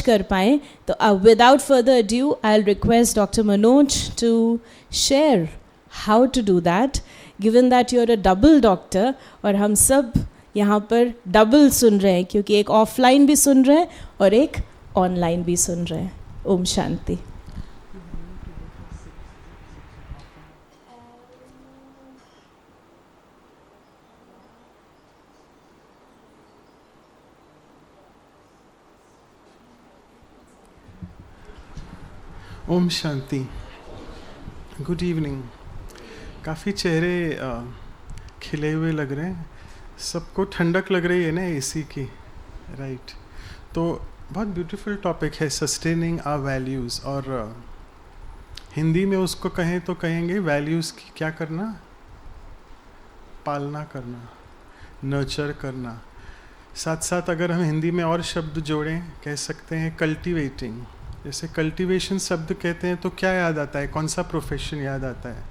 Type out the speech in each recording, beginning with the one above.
कर पाएँ. तो without further ado, I'll request Dr. Manoj to share how to do that, given that you're a double doctor और हम सब यहाँ पर डबल सुन रहे हैं क्योंकि एक ऑफलाइन भी सुन रहे हैं और एक ऑनलाइन भी सुन रहे हैं. ओम शांति. ओम शांति. Good evening. काफ़ी चेहरे खिले हुए लग रहे हैं. सबको ठंडक लग रही है ना एसी की, राइट. तो बहुत ब्यूटीफुल टॉपिक है सस्टेनिंग आवर वैल्यूज़. और हिंदी में उसको कहें तो कहेंगे वैल्यूज़ की क्या करना, पालना करना, नर्चर करना. साथ साथ अगर हम हिंदी में और शब्द जोड़ें कह सकते हैं कल्टीवेटिंग. जैसे कल्टीवेशन शब्द कहते हैं तो क्या याद आता है, कौन सा प्रोफेशन याद आता है?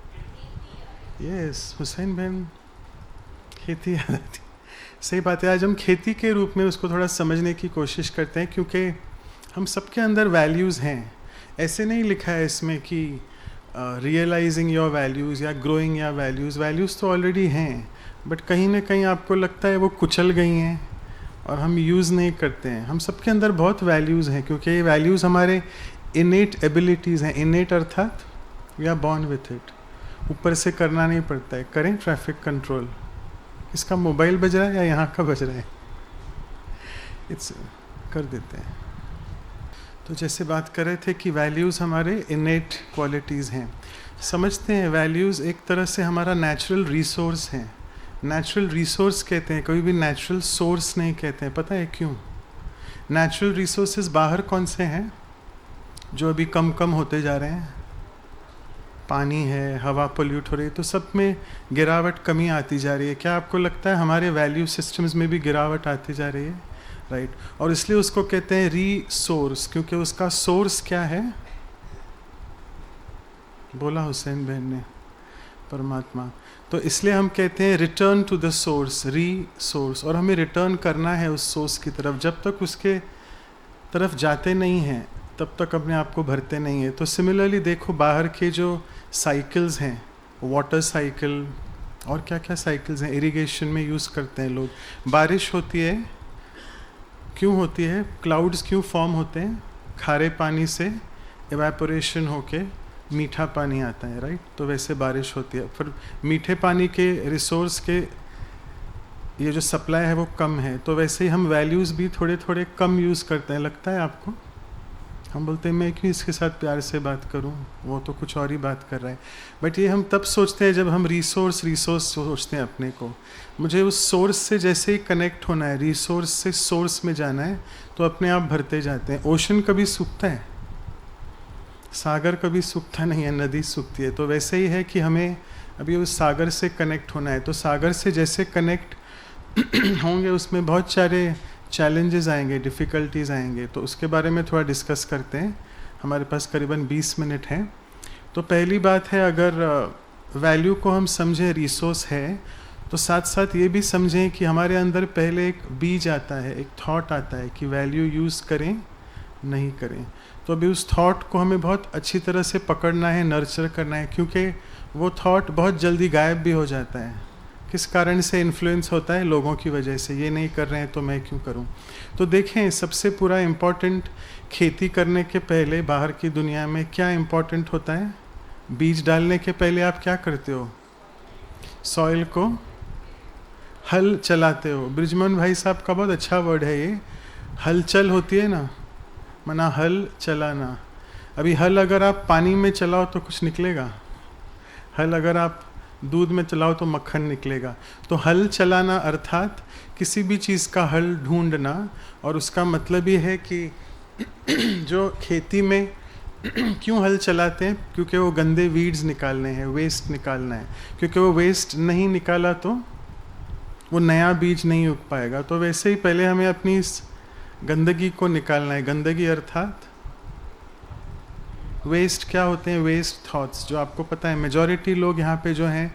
यस, हुसैन बहन, खेती याद आती. सही बात है. आज हम खेती के रूप में उसको थोड़ा समझने की कोशिश करते हैं क्योंकि हम सबके अंदर वैल्यूज़ हैं. ऐसे नहीं लिखा है इसमें कि रियलाइजिंग योर वैल्यूज़ या ग्रोइंग योर वैल्यूज़. वैल्यूज़ तो ऑलरेडी हैं बट कहीं ना कहीं आपको लगता है वो कुचल गई हैं और हम यूज़ नहीं करते हैं. हम सबके अंदर बहुत वैल्यूज़ हैं क्योंकि ये वैल्यूज़ हमारे इनेट एबिलिटीज़ हैं. इनेट अर्थात we are born with it. ऊपर से करना नहीं पड़ता है. करें ट्रैफिक कंट्रोल. इसका मोबाइल बज रहा है या यहाँ का बज रहा है? इट्स कर देते हैं. तो जैसे बात कर रहे थे कि वैल्यूज़ हमारे इनेट क्वालिटीज़ हैं. समझते हैं वैल्यूज़ एक तरह से हमारा नेचुरल रिसोर्स हैं. नेचुरल रिसोर्स कहते हैं, कभी भी नेचुरल सोर्स नहीं कहते हैं. पता है क्यों? नेचुरल रिसोर्सेज बाहर कौन से हैं जो अभी कम कम होते जा रहे हैं? पानी है, हवा पोल्यूट हो रही है, तो सब में गिरावट, कमी आती जा रही है. क्या आपको लगता है हमारे वैल्यू सिस्टम्स में भी गिरावट आती जा रही है? राइट. और इसलिए उसको कहते हैं रीसोर्स क्योंकि उसका सोर्स क्या है? बोला हुसैन बहन ने, परमात्मा. तो इसलिए हम कहते हैं return to the source, resource. और हमें रिटर्न करना है उस सोर्स की तरफ. जब तक उसके तरफ जाते नहीं हैं तब तक अपने आप को भरते नहीं हैं. तो सिमिलरली देखो बाहर के जो साइकिल्स हैं, वाटर साइकिल और क्या क्या साइकिल्स हैं, इरिगेशन में यूज़ करते हैं लोग. बारिश होती है, क्यों होती है? क्लाउड्स क्यों फॉर्म होते हैं? खारे पानी से इवेपोरेशन होके मीठा पानी आता है, राइट. तो वैसे बारिश होती है. फिर मीठे पानी के रिसोर्स के ये जो सप्लाई है वो कम है. तो वैसे ही हम वैल्यूज़ भी थोड़े थोड़े कम यूज़ करते हैं. लगता है आपको? हम बोलते हैं मैं क्यों इसके साथ प्यार से बात करूं, वो तो कुछ और ही बात कर रहा है. बट ये हम तब सोचते हैं जब हम रिसोर्स सोचते हैं अपने को. मुझे उस सोर्स से जैसे ही कनेक्ट होना है, रिसोर्स से सोर्स में जाना है, तो अपने आप भरते जाते हैं. ओशन कभी सूखता है? सागर कभी सूखता नहीं है, नदी सूखती है. तो वैसे ही है कि हमें अभी उस सागर से कनेक्ट होना है. तो सागर से जैसे कनेक्ट होंगे उसमें बहुत सारे चैलेंजेस आएंगे, डिफ़िकल्टीज़ आएंगे. तो उसके बारे में थोड़ा डिस्कस करते हैं. हमारे पास करीबन 20 मिनट हैं. तो पहली बात है, अगर वैल्यू को हम समझें रिसोर्स है, तो साथ साथ ये भी समझें कि हमारे अंदर पहले एक बीज आता है, एक थॉट आता है कि वैल्यू यूज़ करें नहीं करें. तो अभी उस थॉट को हमें बहुत अच्छी तरह से पकड़ना है, नर्चर करना है, क्योंकि वो थॉट बहुत जल्दी गायब भी हो जाता है. किस कारण से इन्फ्लुएंस होता है? लोगों की वजह से. ये नहीं कर रहे हैं तो मैं क्यों करूं? तो देखें, सबसे पूरा इम्पोर्टेंट खेती करने के पहले बाहर की दुनिया में क्या इम्पोर्टेंट होता है? बीज डालने के पहले आप क्या करते हो? सॉइल को हल चलाते हो. ब्रिजमोहन भाई साहब का बहुत अच्छा वर्ड है ये, हलचल होती है ना, मना हल चलाना. अभी हल अगर आप पानी में चलाओ तो कुछ निकलेगा? हल अगर आप दूध में चलाओ तो मक्खन निकलेगा. तो हल चलाना अर्थात किसी भी चीज़ का हल ढूंढना. और उसका मतलब ये है कि जो खेती में क्यों हल चलाते हैं? क्योंकि वो गंदे वीड्स निकालने हैं, वेस्ट निकालना है. क्योंकि वो वेस्ट नहीं निकाला तो वो नया बीज नहीं उग पाएगा. तो वैसे ही पहले हमें अपनी इस गंदगी को निकालना है. गंदगी अर्थात वेस्ट क्या होते हैं? Waste thoughts. जो आपको पता है मेजॉरिटी लोग यहाँ पे जो हैं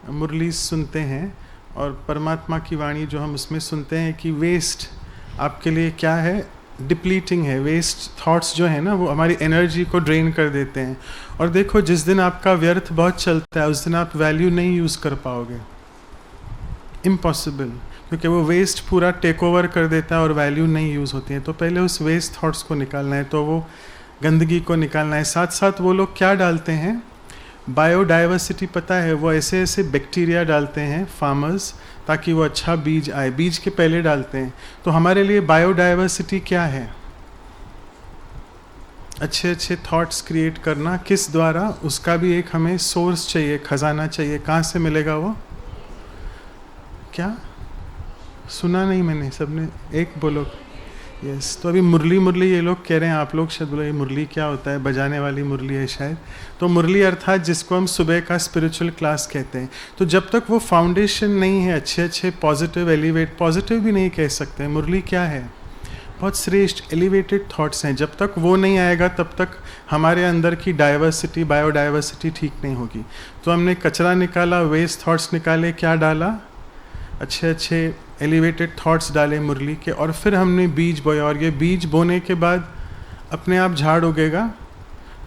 मुरली सुनते हैं और परमात्मा की वाणी जो हम उसमें सुनते हैं कि वेस्ट आपके लिए क्या है? डिप्लीटिंग है। वेस्ट थॉट्स जो है ना वो हमारी एनर्जी को ड्रेन कर देते हैं। और देखो जिस दिन आपका व्यर्थ बहुत चलता है उस दिन आप वैल्यू नहीं यूज़ कर पाओगे, इम्पॉसिबल, क्योंकि वो वेस्ट पूरा टेक ओवर कर देता है और वैल्यू नहीं यूज़ होती है। तो पहले उस वेस्ट थॉट्स को निकालना है, तो वो गंदगी को निकालना है। साथ साथ वो लोग क्या डालते हैं, बायोडाइवर्सिटी पता है, वो ऐसे ऐसे बैक्टीरिया डालते हैं फार्मर्स ताकि वो अच्छा बीज आए, बीज के पहले डालते हैं। तो हमारे लिए बायोडाइवर्सिटी क्या है, अच्छे अच्छे थॉट्स क्रिएट करना। किस द्वारा, उसका भी एक हमें सोर्स चाहिए, खजाना चाहिए। कहाँ से मिलेगा वो, क्या सुना नहीं मैंने, सबने एक बोलो यस। तो अभी मुरली ये लोग कह रहे हैं, आप लोग शायद बोलो ये मुरली क्या होता है, बजाने वाली मुरली है शायद। तो मुरली अर्थात जिसको हम सुबह का स्पिरिचुअल क्लास कहते हैं। तो जब तक वो फाउंडेशन नहीं है, अच्छे अच्छे पॉजिटिव एलिवेट, पॉजिटिव भी नहीं कह सकते, मुरली क्या है, बहुत श्रेष्ठ एलिवेटेड थॉट्स हैं, जब तक वो नहीं आएगा तब तक हमारे अंदर की डाइवर्सिटी, बायोडाइवर्सिटी ठीक नहीं होगी। तो हमने कचरा निकाला, वेस्ट थॉट्स निकाले, क्या डाला, अच्छे अच्छे एलिवेटेड थॉट्स डाले मुरली के, और फिर हमने बीज बोया। और ये बीज बोने के बाद अपने आप झाड़ उगेगा।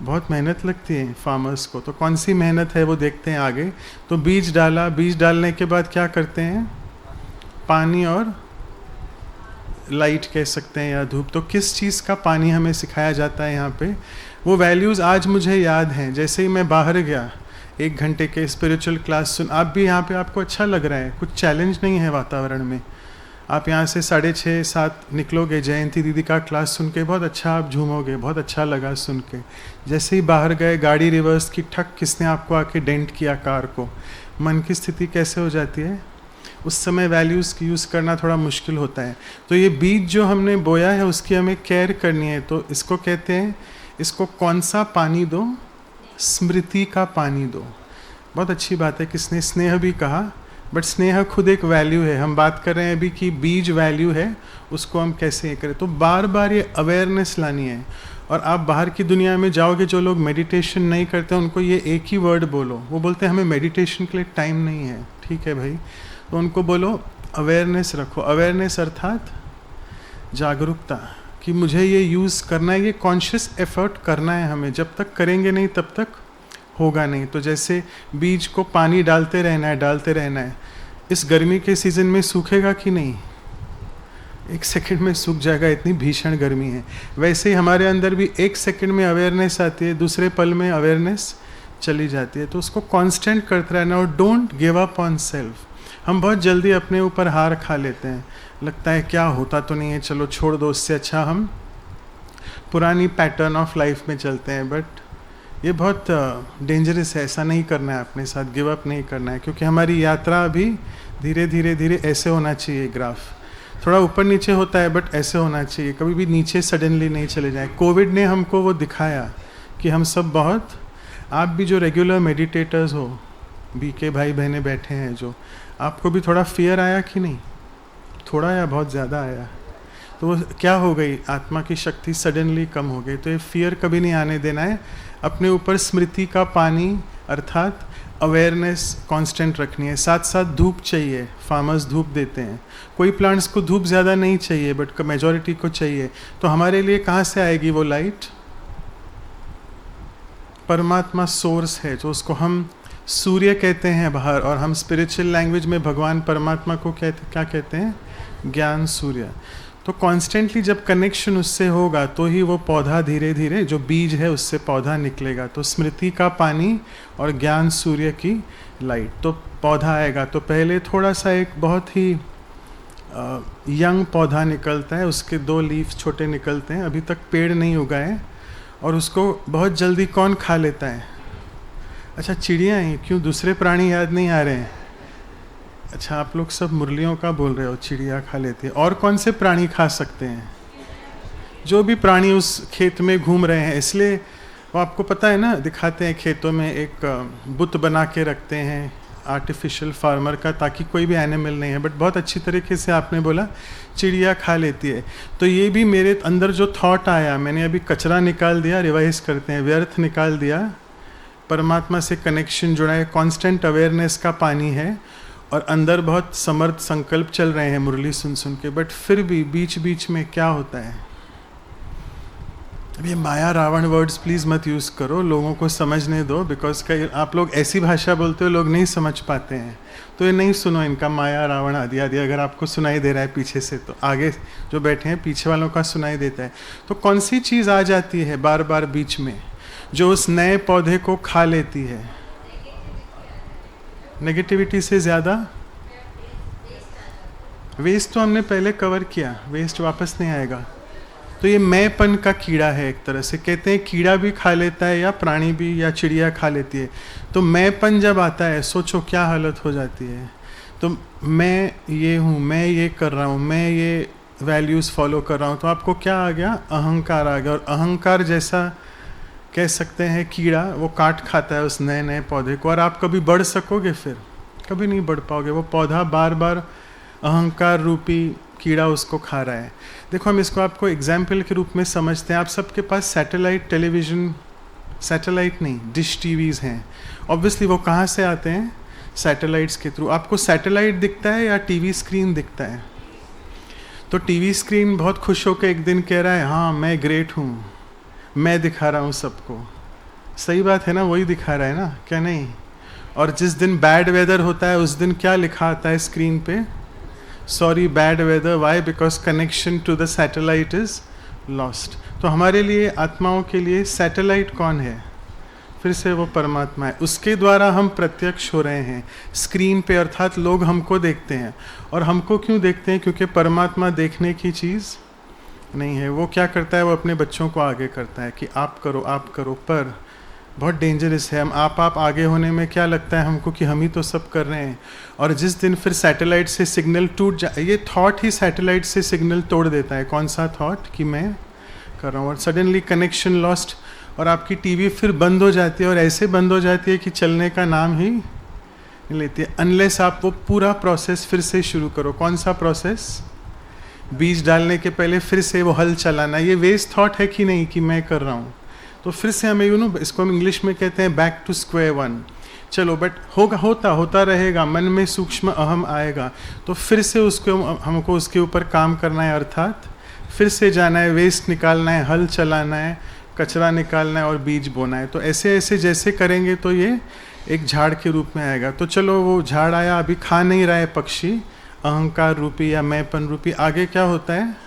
बहुत मेहनत लगती है फार्मर्स को, तो कौन सी मेहनत है वो देखते हैं आगे। तो बीज डाला, बीज डालने के बाद क्या करते हैं, पानी और लाइट कह सकते हैं या धूप। तो किस चीज़ का पानी हमें सिखाया जाता है यहाँ पे, वो वैल्यूज़ आज मुझे याद हैं। जैसे ही मैं बाहर गया 1 घंटे के स्पिरिचुअल क्लास सुन, आप भी यहाँ पे, आपको अच्छा लग रहा है, कुछ चैलेंज नहीं है वातावरण में। आप यहाँ से 6:30-7 निकलोगे, जयंती दीदी का क्लास सुन के बहुत अच्छा आप झूमोगे, बहुत अच्छा लगा सुन के। जैसे ही बाहर गए, गाड़ी रिवर्स की, ठक, किसने आपको आके डेंट किया कार को, मन की स्थिति कैसे हो जाती है। उस समय वैल्यूज़ की यूज़ करना थोड़ा मुश्किल होता है। तो ये बीज जो हमने बोया है उसकी हमें केयर करनी है। तो इसको कहते हैं, इसको कौन सा पानी दो, स्मृति का पानी दो। बहुत अच्छी बात है, किसने स्नेह भी कहा, बट स्नेह खुद एक वैल्यू है। हम बात कर रहे हैं अभी कि बीज वैल्यू है, उसको हम कैसे करें। तो बार बार ये अवेयरनेस लानी है। और आप बाहर की दुनिया में जाओगे, जो लोग मेडिटेशन नहीं करते उनको ये एक ही वर्ड बोलो, वो बोलते हैं हमें मेडिटेशन के लिए टाइम नहीं है। ठीक है भाई, तो उनको बोलो अवेयरनेस रखो। अवेयरनेस अर्थात जागरूकता, कि मुझे ये यूज़ करना है, ये कॉन्शियस एफर्ट करना है हमें। जब तक करेंगे नहीं तब तक होगा नहीं। तो जैसे बीज को पानी डालते रहना है, डालते रहना है। इस गर्मी के सीज़न में सूखेगा कि नहीं, 1 सेकंड में सूख जाएगा, इतनी भीषण गर्मी है। वैसे ही हमारे अंदर भी 1 सेकंड में अवेयरनेस आती है, दूसरे पल में अवेयरनेस चली जाती है। तो उसको कांस्टेंट करते रहना। और don't give up on self. हम बहुत जल्दी अपने ऊपर हार खा लेते हैं, लगता है क्या होता तो नहीं है, चलो छोड़ दो, उससे अच्छा हम पुरानी पैटर्न ऑफ लाइफ में चलते हैं। बट ये बहुत डेंजरस है, ऐसा नहीं करना है अपने साथ, गिव अप नहीं करना है। क्योंकि हमारी यात्रा अभी धीरे धीरे धीरे ऐसे होना चाहिए, ग्राफ थोड़ा ऊपर नीचे होता है बट ऐसे होना चाहिए, कभी भी नीचे सडनली नहीं चले जाए। कोविड ने हमको वो दिखाया कि हम सब बहुत, आप भी जो रेगुलर मेडिटेटर्स हो, बीके भाई बहने बैठे हैं जो, आपको भी थोड़ा फियर आया कि नहीं, थोड़ा या बहुत ज़्यादा आया। तो वो क्या हो गई, आत्मा की शक्ति सडनली कम हो गई। तो ये फियर कभी नहीं आने देना है। अपने ऊपर स्मृति का पानी अर्थात अवेयरनेस कांस्टेंट रखनी है। साथ साथ धूप चाहिए, फार्मर्स धूप देते हैं। कोई प्लांट्स को धूप ज़्यादा नहीं चाहिए बट मेजॉरिटी को चाहिए। तो हमारे लिए कहाँ से आएगी वो लाइट, परमात्मा सोर्स है, जो उसको हम सूर्य कहते हैं बाहर, और हम स्पिरिचुअल लैंग्वेज में भगवान परमात्मा को क्या कहते हैं, ज्ञान सूर्य। तो कॉन्स्टेंटली जब कनेक्शन उससे होगा तो ही वो पौधा धीरे धीरे, जो बीज है उससे पौधा निकलेगा। तो स्मृति का पानी और ज्ञान सूर्य की लाइट, तो पौधा आएगा। तो पहले थोड़ा सा एक बहुत ही यंग पौधा निकलता है, उसके 2 लीफ छोटे निकलते हैं, अभी तक पेड़ नहीं उगा है, और उसको बहुत जल्दी कौन खा लेता है, अच्छा चिड़िया हैं। क्यों, दूसरे प्राणी याद नहीं आ रहे हैं? अच्छा आप लोग सब मुरलियों का बोल रहे हो, चिड़िया खा लेती है। और कौन से प्राणी खा सकते हैं, जो भी प्राणी उस खेत में घूम रहे हैं। इसलिए वो आपको पता है ना, दिखाते हैं खेतों में एक बुत बना के रखते हैं आर्टिफिशियल फार्मर का, ताकि कोई भी एनिमल नहीं है। बट बहुत अच्छी तरीके से आपने बोला चिड़िया खा लेती है। तो ये भी मेरे अंदर जो थॉट आया, मैंने अभी कचरा निकाल दिया, रिवाइज करते हैं, व्यर्थ निकाल दिया, परमात्मा से कनेक्शन जुड़ा है, कांस्टेंट अवेयरनेस का पानी है, और अंदर बहुत समर्थ संकल्प चल रहे हैं मुरली सुन सुन के। बट फिर भी बीच बीच में क्या होता है, ये माया रावण वर्ड्स प्लीज़ मत यूज़ करो, लोगों को समझने दो, बिकॉज कई आप लोग ऐसी भाषा बोलते हो लोग नहीं समझ पाते हैं, तो ये नहीं सुनो इनका माया रावण आदि आदि। अगर आपको सुनाई दे रहा है पीछे से तो आगे जो बैठे हैं पीछे वालों का सुनाई देता है। तो कौन सी चीज़ आ जाती है बार बार बीच में जो उस नए पौधे को खा लेती है? नेगेटिविटी से ज़्यादा वेस्ट तो हमने पहले कवर किया, वेस्ट वापस नहीं आएगा। तो ये मैंपन का कीड़ा है एक तरह से, कहते हैं कीड़ा भी खा लेता है या प्राणी भी या चिड़िया खा लेती है। तो मैंपन जब आता है सोचो क्या हालत हो जाती है। तो मैं ये हूँ, मैं ये कर रहा हूँ, मैं ये वैल्यूज़ फॉलो कर रहा हूँ, तो आपको क्या आ गया? अहंकार आ गया। और अहंकार जैसा कह सकते हैं कीड़ा, वो काट खाता है उस नए नए पौधे को। और आप कभी बढ़ सकोगे? फिर कभी नहीं बढ़ पाओगे। वो पौधा बार बार अहंकार रूपी कीड़ा उसको खा रहा है। देखो हम इसको आपको एग्जाम्पल के रूप में समझते हैं। आप सबके पास सैटेलाइट टेलीविज़न, सैटेलाइट नहीं डिश टीवीज़ हैं। ऑब्वियसली वो कहाँ से आते हैं? सैटेलाइट्स के थ्रू। आपको सैटेलाइट दिखता है या टीवी स्क्रीन दिखता है? तो टीवी स्क्रीन बहुत खुश होकर एक दिन कह रहा है हाँ मैं ग्रेट हूँ, मैं दिखा रहा हूँ सबको। सही बात है ना, वही दिखा रहा है ना, क्या नहीं? और जिस दिन बैड वेदर होता है उस दिन क्या लिखा आता है स्क्रीन पे? Sorry bad weather. Why? Because connection to the satellite is lost. तो हमारे लिए, आत्माओं के लिए सैटेलाइट कौन है? फिर से वो परमात्मा है। उसके द्वारा हम प्रत्यक्ष हो रहे हैं स्क्रीन पे, अर्थात लोग हमको देखते हैं। और हमको क्यों देखते हैं? क्योंकि परमात्मा देखने की चीज़ नहीं है। वो क्या करता है? वो अपने बच्चों को आगे करता है कि आप करो आप करो। पर बहुत डेंजरस है। हम आप आगे होने में क्या लगता है हमको कि हम ही तो सब कर रहे हैं। और जिस दिन फिर सैटेलाइट से सिग्नल टूट जाए, ये थॉट ही सैटेलाइट से सिग्नल तोड़ देता है। कौन सा थॉट? कि मैं कर रहा हूँ। और सडनली कनेक्शन लॉस्ट, और आपकी टीवी फिर बंद हो जाती है। और ऐसे बंद हो जाती है कि चलने का नाम ही नहीं लेती है, अनलेस आप वो पूरा प्रोसेस फिर से शुरू करो। कौन सा प्रोसेस? बीज डालने के पहले फिर से वो हल चलाना। ये वेस्ट थॉट है कि नहीं कि मैं कर रहा हूँ? तो फिर से हमें इसको हम इंग्लिश में कहते हैं बैक टू स्क्वायर वन। चलो बट होगा, होता रहेगा, मन में सूक्ष्म अहम आएगा तो फिर से उसको हमको उसके ऊपर काम करना है। अर्थात फिर से जाना है, वेस्ट निकालना है, हल चलाना है, कचरा निकालना है और बीज बोना है। तो ऐसे ऐसे जैसे करेंगे तो ये एक झाड़ के रूप में आएगा। तो चलो वो झाड़ आया, अभी खा नहीं रहा है पक्षी, अहंकार रूपी या मैंपन रूपी। आगे क्या होता है?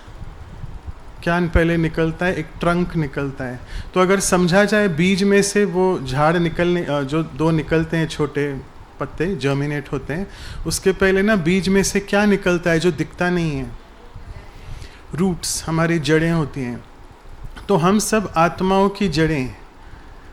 क्या पहले निकलता है? एक ट्रंक निकलता है। तो अगर समझा जाए बीज में से वो झाड़ निकलने, जो दो निकलते हैं छोटे पत्ते जर्मिनेट होते हैं, उसके पहले ना बीज में से क्या निकलता है जो दिखता नहीं है? रूट्स, हमारी जड़ें होती हैं। तो हम सब आत्माओं की जड़ें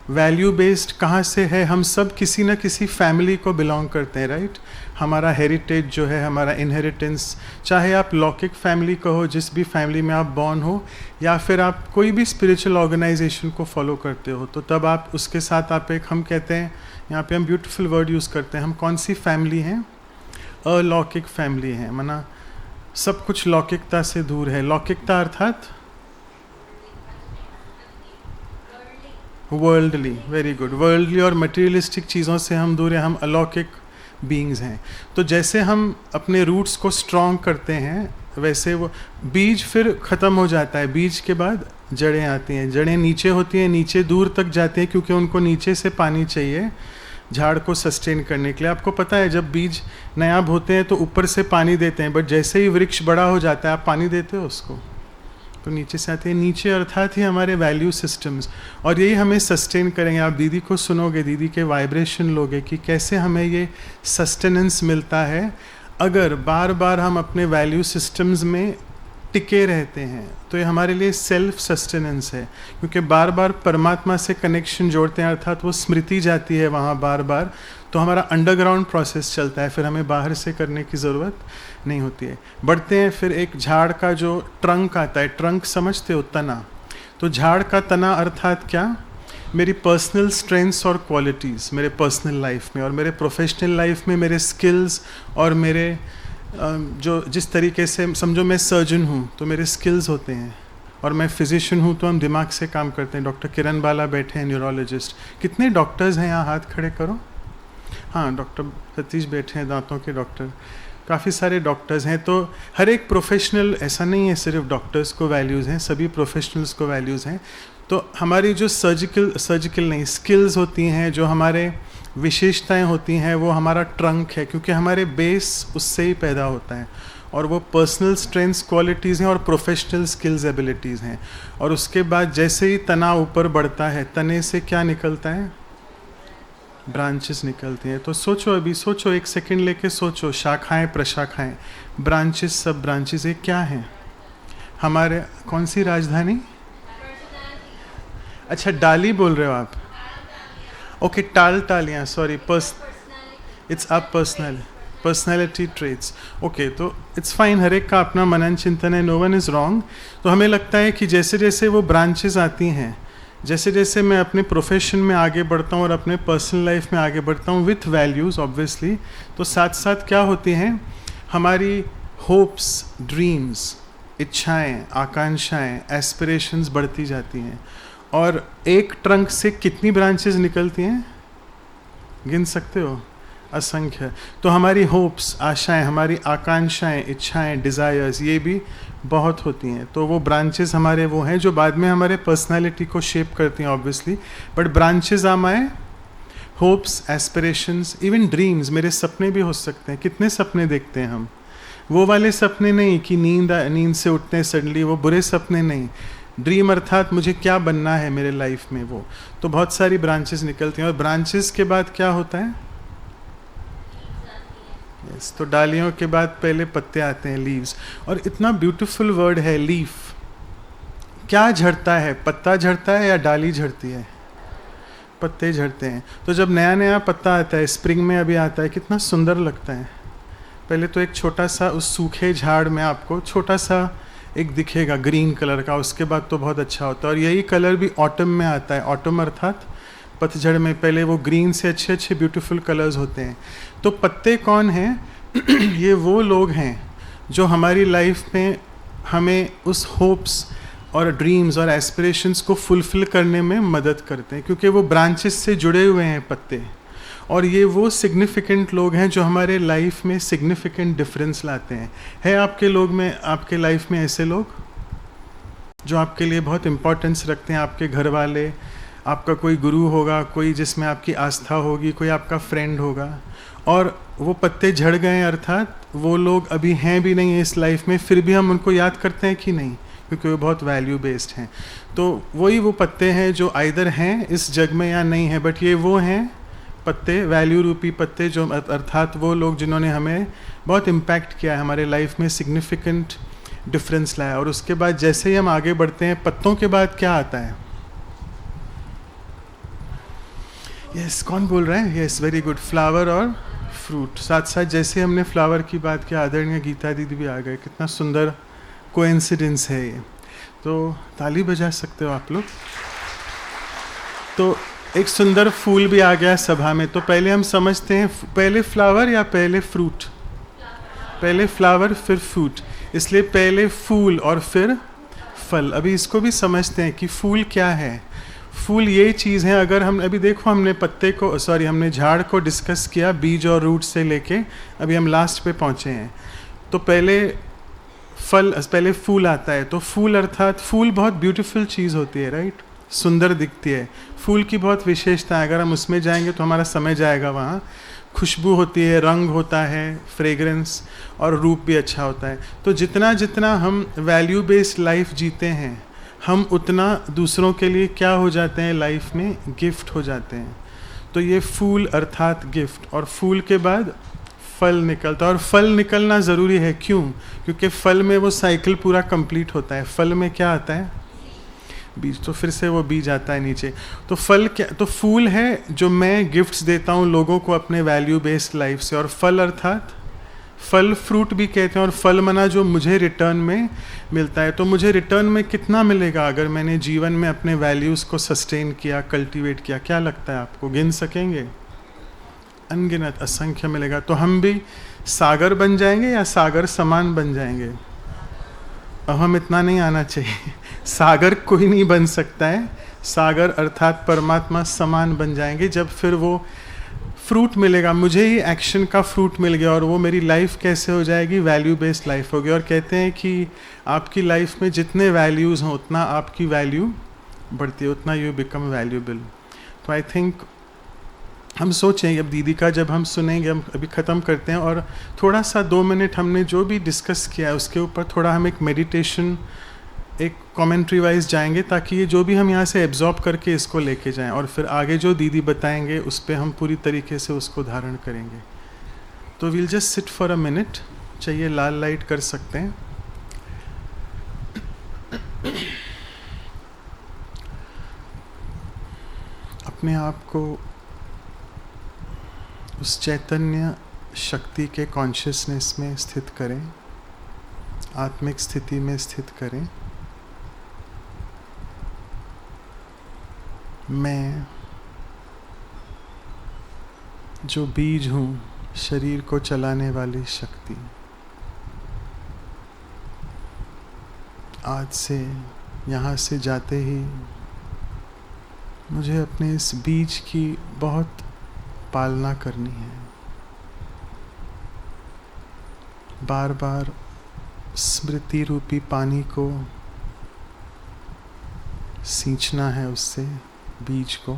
वैल्यू बेस्ड कहाँ से है? हम सब किसी न किसी फैमिली को बिलोंग करते हैं, राइट? हमारा हेरिटेज जो है, हमारा इनहेरिटेंस, चाहे आप लौकिक फैमिली कहो, जिस भी फैमिली में आप बॉर्न हो, या फिर आप कोई भी स्पिरिचुअल ऑर्गेनाइजेशन को फॉलो करते हो, तो तब आप उसके साथ आप एक, हम कहते हैं यहाँ पे हम ब्यूटीफुल वर्ड यूज़ करते हैं, हम कौन सी फैमिली हैं? अलौकिक फैमिली हैं। माना सब कुछ लौकिकता से दूर है। लौकिकता अर्थात वर्ल्डली, वेरी गुड। वर्ल्डली और मटेरियलिस्टिक चीज़ों से हम दूर हैं, हम अलौकिक बीइंग्स हैं। तो जैसे हम अपने रूट्स को स्ट्रॉन्ग करते हैं वैसे वो बीज फिर ख़त्म हो जाता है। बीज के बाद जड़ें आती हैं, जड़ें नीचे होती हैं, नीचे दूर तक जाती हैं क्योंकि उनको नीचे से पानी चाहिए झाड़ को सस्टेन करने के लिए। आपको पता है जब बीज नया बोते हैं तो ऊपर से पानी देते हैं, बट जैसे ही वृक्ष बड़ा हो जाता है आप पानी देते हो उसको, तो नीचे से आते हैं। नीचे अर्थात ही हमारे वैल्यू सिस्टम्स, और यही हमें सस्टेन करेंगे। आप दीदी को सुनोगे, दीदी के वाइब्रेशन लोगे कि कैसे हमें ये सस्टेनेंस मिलता है अगर बार बार हम अपने वैल्यू सिस्टम्स में टिके रहते हैं। तो ये हमारे लिए सेल्फ सस्टेनेंस है, क्योंकि बार बार परमात्मा से कनेक्शन जोड़ते हैं, अर्थात वो स्मृति जाती है वहाँ बार बार, तो हमारा अंडरग्राउंड प्रोसेस चलता है, फिर हमें बाहर से करने की ज़रूरत नहीं होती है। बढ़ते हैं, फिर एक झाड़ का जो ट्रंक आता है, ट्रंक समझते हो, तना। तो झाड़ का तना अर्थात क्या? मेरी पर्सनल स्ट्रेंथ्स और क्वालिटीज़ मेरे पर्सनल लाइफ में और मेरे प्रोफेशनल लाइफ में, मेरे स्किल्स और मेरे जो जिस तरीके से, समझो मैं सर्जन हूँ तो मेरे स्किल्स होते हैं, और मैं फिजिशियन हूँ तो हम दिमाग से काम करते हैं। डॉक्टर किरण बाला बैठे हैं, न्यूरोलॉजिस्ट। कितने डॉक्टर्स हैं यहाँ? हाथ खड़े करो। हाँ, डॉक्टर सतीश बैठे हैं, दांतों के डॉक्टर। काफ़ी सारे डॉक्टर्स हैं। तो हर एक प्रोफेशनल, ऐसा नहीं है सिर्फ डॉक्टर्स को वैल्यूज़ हैं, सभी प्रोफेशनल्स को वैल्यूज़ हैं। तो हमारी जो सर्जिकल नहीं स्किल्स होती हैं, जो हमारे विशेषताएं होती हैं, वो हमारा ट्रंक है, क्योंकि हमारे बेस उससे ही पैदा होता है, और वो पर्सनल स्ट्रेंथ्स क्वालिटीज़ हैं और प्रोफेशनल स्किल्स एबिलिटीज़ हैं। और उसके बाद जैसे ही तना ऊपर बढ़ता है, तने से क्या निकलता है? ब्रांचेस निकलती हैं। तो सोचो, अभी सोचो, एक सेकंड लेके सोचो, शाखाएं, प्रशाखाएं, ब्रांचेस, सब ब्रांचेस, ये क्या हैं? हमारे कौन सी राजधानी? अच्छा, डाली बोल रहे हो आप? ओके, टालियाँ, sorry, it's up personality traits. Okay, तो इट्स फाइन, हर एक का अपना मनन चिंतन है, नो वन इज़ रॉन्ग। तो हमें लगता है कि जैसे जैसे वो ब्रांचेस आती हैं, जैसे जैसे मैं अपने प्रोफेशन में आगे बढ़ता हूँ और अपने पर्सनल लाइफ में आगे बढ़ता हूँ विथ वैल्यूज़ ऑब्वियसली, तो साथ साथ क्या होती हैं, हमारी होप्स, ड्रीम्स, इच्छाएं, आकांक्षाएं, एस्पिरेशंस बढ़ती जाती हैं। और एक ट्रंक से कितनी ब्रांचेस निकलती हैं? गिन सकते हो? असंख्य। तो हमारी होप्स, आशाएं, हमारी आकांक्षाएं, इच्छाएं, डिज़ायर्स, ये भी बहुत होती हैं। तो वो ब्रांचेस हमारे वो हैं जो बाद में हमारे पर्सनालिटी को शेप करती हैं ऑब्वियसली। बट ब्रांचेस आम आए, होप्स, एस्पिरेशंस, इवन ड्रीम्स, मेरे सपने भी हो सकते हैं। कितने सपने देखते हैं हम? वो वाले सपने नहीं कि नींद से उठते हैं सडनली, वो बुरे सपने नहीं। ड्रीम अर्थात मुझे क्या बनना है मेरे लाइफ में, वो। तो बहुत सारी ब्रांचेस निकलती हैं। और ब्रांचेस के बाद क्या होता है? यस, तो डालियों के बाद पहले पत्ते आते हैं, लीव्स। और इतना ब्यूटीफुल वर्ड है लीफ। क्या झड़ता है? पत्ता झड़ता है या डाली झड़ती है? पत्ते झड़ते हैं। तो जब नया नया पत्ता आता है, स्प्रिंग में अभी आता है, कितना सुंदर लगता है। पहले तो एक छोटा सा उस सूखे झाड़ में आपको छोटा सा एक दिखेगा ग्रीन कलर का, उसके बाद तो बहुत अच्छा होता है। और यही कलर भी ऑटम में आता है। ऑटम अर्थात पतझड़ में पहले वो ग्रीन से अच्छे अच्छे ब्यूटीफुल कलर्स होते हैं। तो पत्ते कौन हैं? ये वो लोग हैं जो हमारी लाइफ में हमें उस होप्स और ड्रीम्स और एस्पिरेशंस को फुलफिल करने में मदद करते हैं, क्योंकि वो ब्रांचेस से जुड़े हुए हैं पत्ते। और ये वो सिग्निफिकेंट लोग हैं जो हमारे लाइफ में सिग्निफिकेंट डिफरेंस लाते हैं। है आपके लोग में, आपके लाइफ में ऐसे लोग जो आपके लिए बहुत इम्पोर्टेंस रखते हैं? आपके घर वाले, आपका कोई गुरु होगा, कोई जिसमें आपकी आस्था होगी, कोई आपका फ्रेंड होगा। और वो पत्ते झड़ गए अर्थात वो लोग अभी हैं भी नहीं इस लाइफ में, फिर भी हम उनको याद करते हैं कि नहीं, क्योंकि वो बहुत वैल्यू बेस्ड हैं। तो वही वो पत्ते हैं जो आइदर हैं इस जग में या नहीं है, बट ये वो हैं पत्ते, वैल्यू रूपी पत्ते, जो अर्थात वो लोग जिन्होंने हमें बहुत इम्पैक्ट किया है, हमारे लाइफ में सिग्निफिकेंट डिफरेंस लाया। और उसके बाद जैसे ही हम आगे बढ़ते हैं, पत्तों के बाद क्या आता है? यस, कौन बोल रहा है? यस, वेरी गुड, फ्लावर और फ्रूट। साथ साथ जैसे हमने फ्लावर की बात की, आदरणीय गीता दीदी भी आ गए। कितना सुंदर कोइंसिडेंस है ये। तो ताली बजा सकते हो आप लोग। तो एक सुंदर फूल भी आ गया सभा में। तो पहले हम समझते हैं, पहले फ्लावर या पहले फ्रूट? पहले फ्लावर फिर फ्रूट, इसलिए पहले फूल और फिर फल। अभी इसको भी समझते हैं कि फूल क्या है। फूल ये चीज़ है, अगर हम अभी देखो, हमने पत्ते को, सॉरी, हमने झाड़ को डिस्कस किया बीज और रूट से लेके, अभी हम लास्ट पे पहुँचे हैं। तो पहले फल, पहले फूल आता है। तो फूल अर्थात फूल बहुत ब्यूटीफुल चीज़ होती है, राइट? सुंदर दिखती है। फूल की बहुत विशेषता है, अगर हम उसमें जाएंगे तो हमारा समय जाएगा वहाँ। खुशबू होती है, रंग होता है, फ्रेग्रेंस, और रूप भी अच्छा होता है। तो जितना जितना हम वैल्यू बेस्ड लाइफ जीते हैं, हम उतना दूसरों के लिए क्या हो जाते हैं लाइफ में? गिफ्ट हो जाते हैं। तो ये फूल अर्थात गिफ्ट। और फूल के बाद फल निकलता है। और फल निकलना ज़रूरी है, क्यों? क्योंकि फल में वो साइकिल पूरा कंप्लीट होता है। फल में क्या आता है? बीज। तो फिर से वो बीज आता है नीचे। तो फल क्या? तो फूल है जो मैं गिफ्ट्स देता हूँ लोगों को अपने वैल्यू बेस्ड लाइफ से। और फल अर्थात फल, फ्रूट भी कहते हैं। और फल मना जो मुझे रिटर्न में मिलता है। तो मुझे रिटर्न में कितना मिलेगा अगर मैंने जीवन में अपने वैल्यूज़ को सस्टेन किया, कल्टीवेट किया? क्या लगता है आपको? गिन सकेंगे? अनगिनत, असंख्य मिलेगा। तो हम भी सागर बन जाएंगे या सागर समान बन जाएंगे? अब हम इतना नहीं आना चाहिए। सागर कोई नहीं बन सकता है। सागर अर्थात परमात्मा समान बन जाएंगे जब फिर वो फ्रूट मिलेगा। मुझे ही एक्शन का फ्रूट मिल गया और वो मेरी लाइफ कैसे हो जाएगी? वैल्यू बेस्ड लाइफ होगी। और कहते हैं कि आपकी लाइफ में जितने वैल्यूज़ हों उतना आपकी वैल्यू बढ़ती है उतना यू बिकम वैल्यूएबल। तो आई थिंक हम सोचें, अब दीदी का जब हम सुनेंगे, हम अभी ख़त्म करते हैं और थोड़ा सा 2 मिनट हमने जो भी डिस्कस किया है उसके ऊपर थोड़ा हम एक मेडिटेशन, एक कमेंट्री वाइज जाएंगे, ताकि ये जो भी हम यहाँ से एब्जॉर्ब करके इसको लेके जाएं और फिर आगे जो दीदी बताएंगे उस पर हम पूरी तरीके से उसको धारण करेंगे। तो we'll just sit for a minute. चाहिए लाल लाइट कर सकते हैं। अपने आप को उस चैतन्य शक्ति के कॉन्शियसनेस में स्थित करें, आत्मिक स्थिति में स्थित करें। मैं जो बीज हूँ, शरीर को चलाने वाली शक्ति, आज से यहाँ से जाते ही मुझे अपने इस बीज की बहुत पालना करनी है। बार बार स्मृति रूपी पानी को सींचना है, उससे बीज को,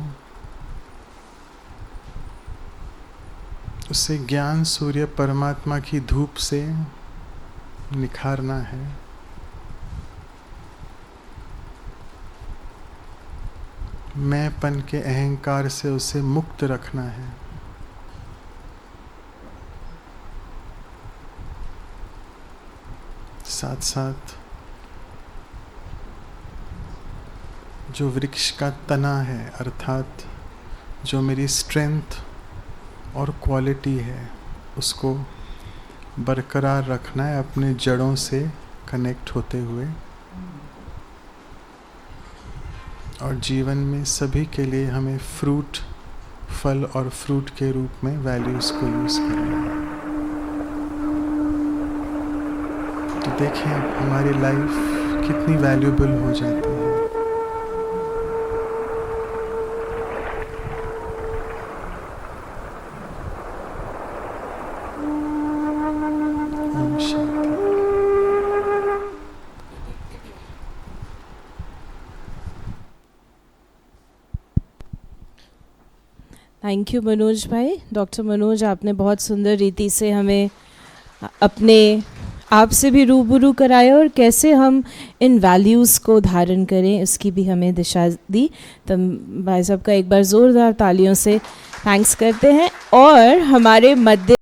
उसे ज्ञान सूर्य परमात्मा की धूप से निखारना है। मैंपन के अहंकार से उसे मुक्त रखना है। साथ साथ जो वृक्ष का तना है, अर्थात जो मेरी स्ट्रेंथ और क्वालिटी है, उसको बरकरार रखना है अपने जड़ों से कनेक्ट होते हुए, और जीवन में सभी के लिए हमें फ्रूट, फल और फ्रूट के रूप में वैल्यूज़ को यूज़ करना है। तो देखें अब हमारी लाइफ कितनी वैल्यूएबल हो जाती है। ओम शांति। थैंक यू मनोज भाई। डॉक्टर मनोज, आपने बहुत सुंदर रीति से हमें अपने आप से भी रूबरू कराया और कैसे हम इन वैल्यूज़ को धारण करें उसकी भी हमें दिशा दी। तो भाई साहब का एक बार ज़ोरदार तालियों से थैंक्स करते हैं। और हमारे मध्य